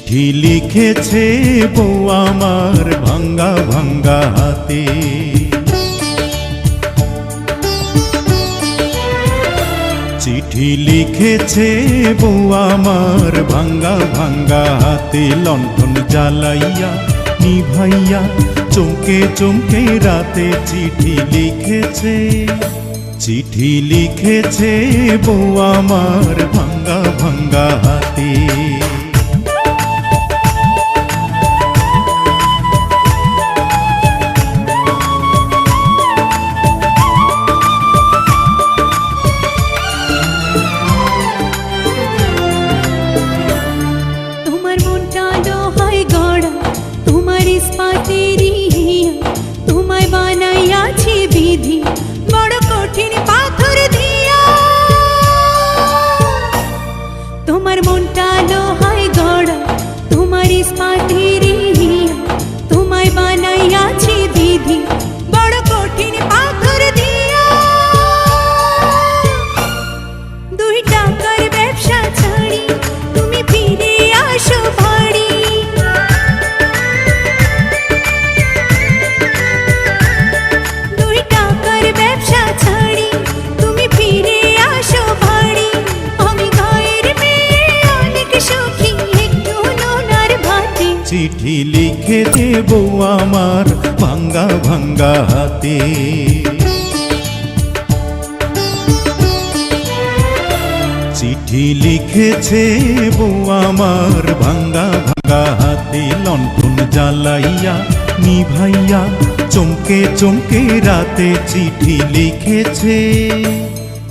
চিঠি লিখেছে বউ আমার ভাঙ্গা ভাঙ্গা হাতে। চিঠি লিখেছে বউ আমার ভাঙ্গা ভাঙ্গা হাতে। লণ্ঠন জ্বালাইয়া নিভাইয়া চমকে চমকে রাতে চিঠি লিখেছে। চিঠি লিখেছে বউ আমার ভাঙ্গা ভাঙ্গা হাতে। তোমায় বানাইয়াছি বিধি বড় কঠিন পাথর দিয়া। তোমার মনটা লোহায় গড়া তোমার ইস্পাতের হিয়া। তোমায় বানাইয়াছি বিধি বড় কঠিন পাথর দিয়া। 2 টাকার ব্যবসা ছাড়ি তুমি ফিরে আসো বাড়ি। চিঠি লিখে দেব আমার ভাঙ্গা ভাঙ্গা হাতে। চিঠি লিখেছে বউ আমার ভাঙ্গা ভাঙ্গা হাতে। লণ্ঠন জ্বালাইয়া নিভাইয়া চমকে চমকে রাতে চিঠি লিখেছে।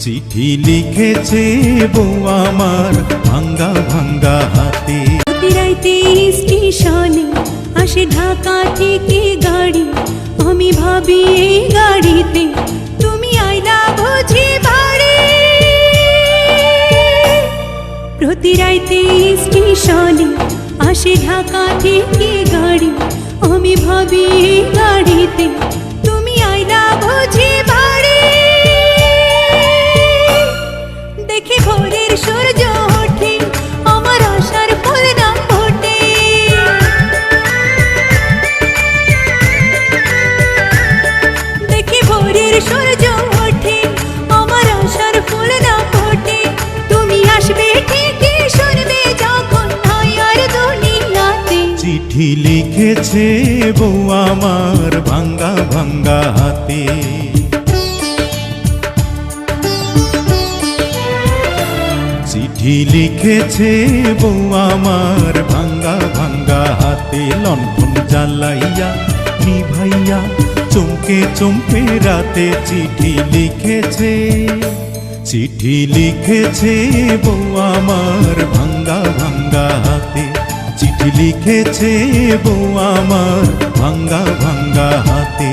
চিঠি লিখেছে বউ আমার ভাঙ্গা ভাঙ্গা হাতে। স্টেশনে আসে ঢাকা থেকে গাড়ি। আমি ভাবি এই গাড়িতে তুমি আইলা বুঝি বাড়ি। প্রতি রাইতে স্টেশনে আসে ঢাকা থেকে গাড়ি। আমি ভাবি এই গাড়িতে তুমি আইলা বুঝি বাড়ি। দেখে ভোরের সূর্য ওঠে আমার আশার ফুল না ফোটে। দেখে ভোরের সূর্য ওঠে আমার আশার ফুল না ফোটে। তুমি আসবে ঠিকই শুনবে যখন নাই আর দুনিয়াতে। চিঠি লিখেছে বউ আমার ভাঙ্গা ভাঙ্গা হাতে। চিঠি লিখেছে বউ আমার ভাঙ্গা ভাঙ্গা হাতে। লণ্ঠন জ্বালাইয়া নিভাইয়া চমকে চমকে রাতে চিঠি লিখেছে। চিঠি লিখেছে বউ আমার ভাঙ্গা ভাঙ্গা হাতে। চিঠি লিখেছে বউ আমার ভাঙ্গা ভাঙ্গা হাতে।